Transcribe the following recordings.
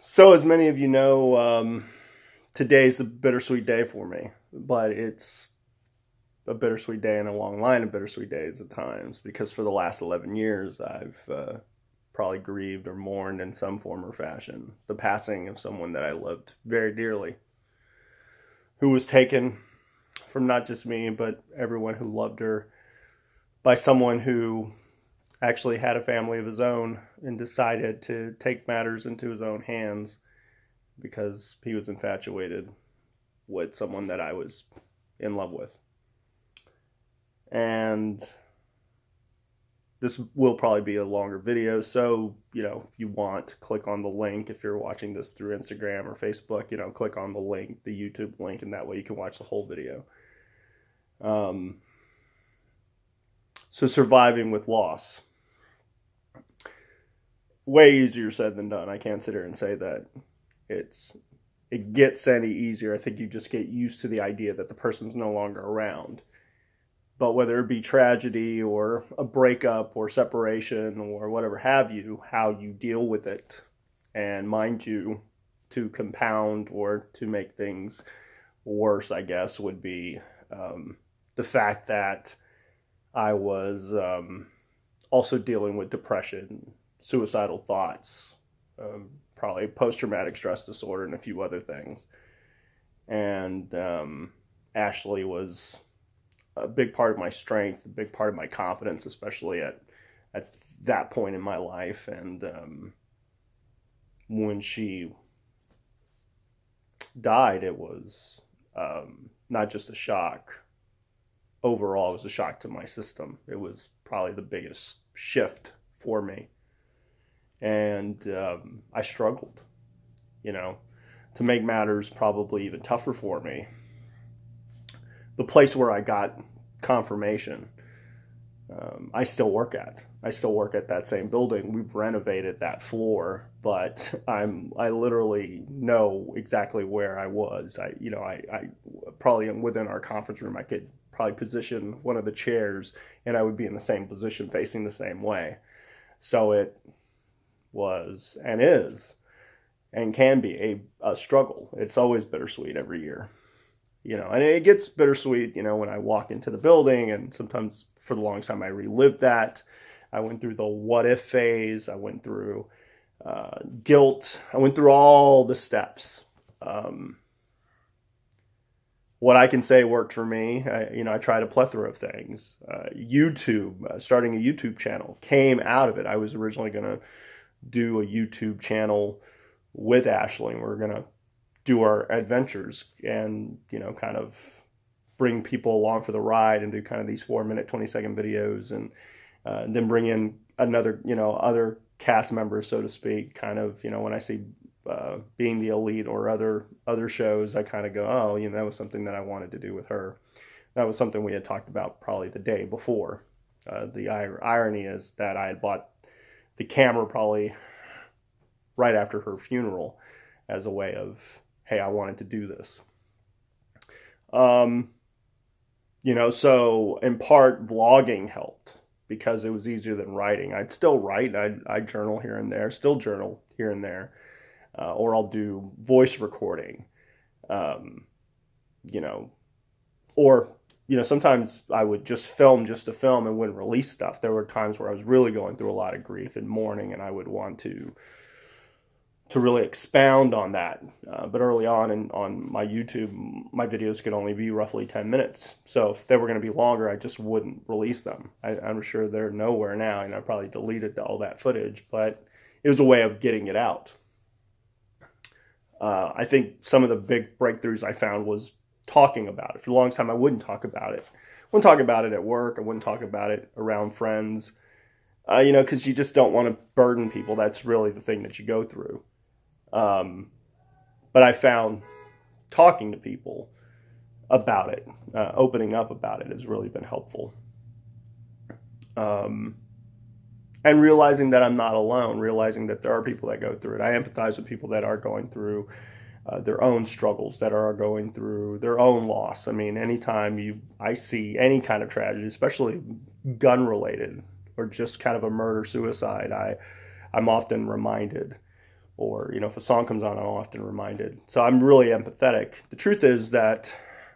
So as many of you know, today's a bittersweet day for me, but it's a bittersweet day and a long line of bittersweet days at times, because for the last 11 years, I've probably grieved or mourned in some form or fashion the passing of someone that I loved very dearly, who was taken from not just me, but everyone who loved her by someone who actually had a family of his own and decided to take matters into his own hands because he was infatuated with someone that I was in love with. And this will probably be a longer video, so, if you want, click on the link. If you're watching this through Instagram or Facebook, click on the link, the YouTube link, and that way you can watch the whole video. So surviving with loss. Way easier said than done. I can't sit here and say that it gets any easier. I think you just get used to the idea that the person's no longer around. But whether it be tragedy or a breakup or separation or whatever have you, how you deal with it, and mind you, to compound or to make things worse, I guess, would be the fact that I was also dealing with depression, suicidal thoughts, probably post-traumatic stress disorder, and a few other things. And Ashley was a big part of my strength, a big part of my confidence, especially at that point in my life. And when she died, it was not just a shock. Overall, it was a shock to my system. It was probably the biggest shift for me. And I struggled, to make matters probably even tougher for me. The place where I got confirmation, I still work at. I still work at that same building. We've renovated that floor, but I literally know exactly where I was. I probably within our conference room, I could probably position one of the chairs and I would be in the same position facing the same way. So it was and is and can be a struggle. It's always bittersweet every year, and it gets bittersweet, when I walk into the building, and sometimes for the longest time I relived that. I went through the what if phase. I went through guilt. I went through all the steps. What I can say worked for me, I tried a plethora of things. YouTube, starting a YouTube channel came out of it. I was originally going to do a YouTube channel with Ashley, and we're going to do our adventures and, kind of bring people along for the ride and do kind of these 4-minute, 20-second videos, and then bring in another, other cast members, so to speak, kind of, when I see Being the Elite or other shows, I kind of go, oh, that was something that I wanted to do with her. That was something we had talked about probably the day before. The irony is that I had bought the camera probably right after her funeral as a way of, hey, I wanted to do this. So in part vlogging helped because it was easier than writing. I'd still write. I'd journal here and there, still journal here and there. Or I'll do voice recording, or, sometimes I would just film just to film and wouldn't release stuff. There were times where I was really going through a lot of grief and mourning, and I would want to really expound on that. But early on on my YouTube, my videos could only be roughly 10 minutes. So if they were going to be longer, I just wouldn't release them. I'm sure they're nowhere now, and I probably deleted all that footage, but it was a way of getting it out. I think some of the big breakthroughs I found was talking about it. For a long time, I wouldn't talk about it. I wouldn't talk about it at work. I wouldn't talk about it around friends, because you just don't want to burden people. That's really the thing that you go through. But I found talking to people about it, opening up about it, has really been helpful. And realizing that I'm not alone, realizing that there are people that go through it. I empathize with people that are going through their own struggles, that are going through their own loss. I mean, anytime I see any kind of tragedy, especially gun-related or just kind of a murder-suicide, I'm often reminded or, if a song comes on, I'm often reminded. So I'm really empathetic. The truth is that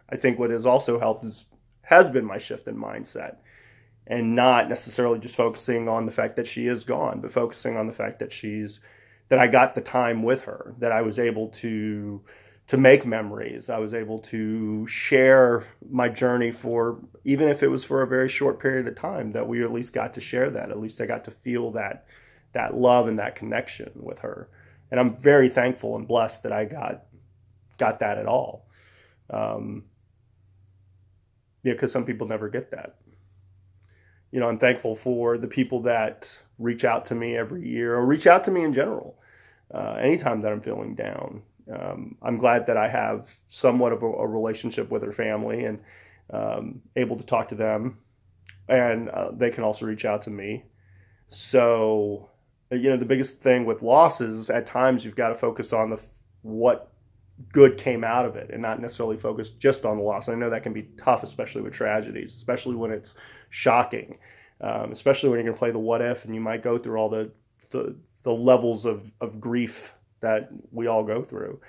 I think what has also helped has been my shift in mindset, and not necessarily just focusing on the fact that she is gone, but focusing on the fact that I got the time with her, that I was able to make memories. I was able to share my journey even if it was for a very short period of time, that we at least got to share that. At least I got to feel that love and that connection with her. And I'm very thankful and blessed that I got that at all. Because some people never get that. I'm thankful for the people that reach out to me every year, or reach out to me in general, anytime that I'm feeling down. I'm glad that I have somewhat of a relationship with her family, and able to talk to them, and they can also reach out to me. So, the biggest thing with losses, at times you've got to focus on what good came out of it, and not necessarily focus just on the loss. I know that can be tough, especially with tragedies, especially when it's shocking, especially when you're going to play the what if, and you might go through all the levels of grief that we all go through.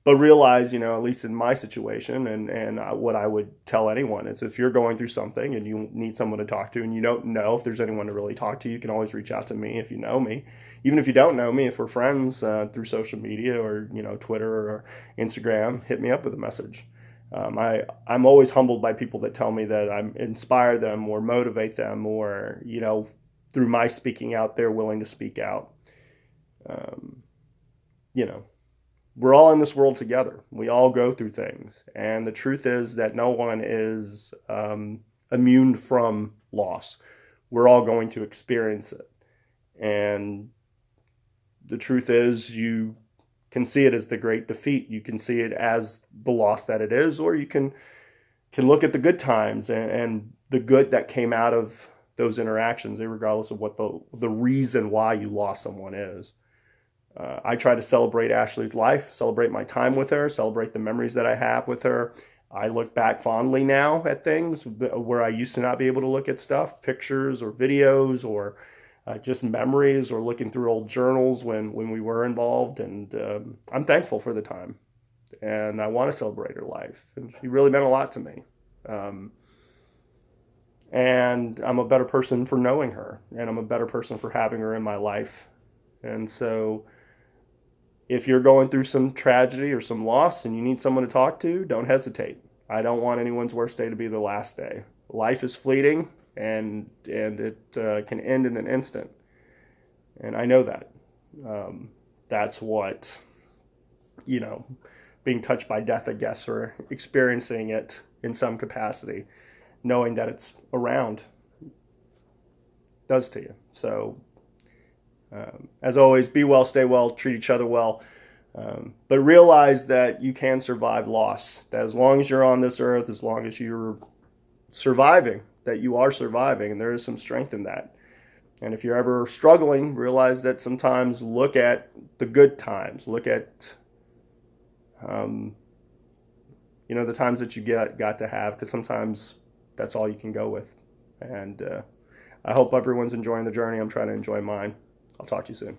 But realize, at least in my situation, and what I would tell anyone is, if you're going through something and you need someone to talk to, and you don't know if there's anyone to really talk to, you can always reach out to me if you know me. Even if you don't know me, if we're friends through social media, or Twitter or Instagram, hit me up with a message. I'm always humbled by people that tell me that I inspire them or motivate them, or through my speaking out, they're willing to speak out. We're all in this world together. We all go through things. And the truth is that no one is immune from loss. We're all going to experience it. And the truth is, you can see it as the great defeat. You can see it as the loss that it is, or you can look at the good times and the good that came out of those interactions, regardless of what the reason why you lost someone is. I try to celebrate Ashley's life, celebrate my time with her, celebrate the memories that I have with her. I look back fondly now at things where I used to not be able to look at stuff, pictures or videos, or just memories, or looking through old journals when we were involved. And I'm thankful for the time, and I want to celebrate her life. And she really meant a lot to me. And I'm a better person for knowing her, and I'm a better person for having her in my life. And so, if you're going through some tragedy or some loss and you need someone to talk to, don't hesitate. I don't want anyone's worst day to be the last day. Life is fleeting, and it can end in an instant. And I know that. That's what, being touched by death, I guess, or experiencing it in some capacity, knowing that it's around, does to you. So, as always, be well, stay well, treat each other well. But realize that you can survive loss. That as long as you're on this earth, as long as you're surviving, that you are surviving, and there is some strength in that. And if you're ever struggling, realize that sometimes look at the good times. Look at, the times that you got to have, because sometimes that's all you can go with. And I hope everyone's enjoying the journey. I'm trying to enjoy mine. I'll talk to you soon.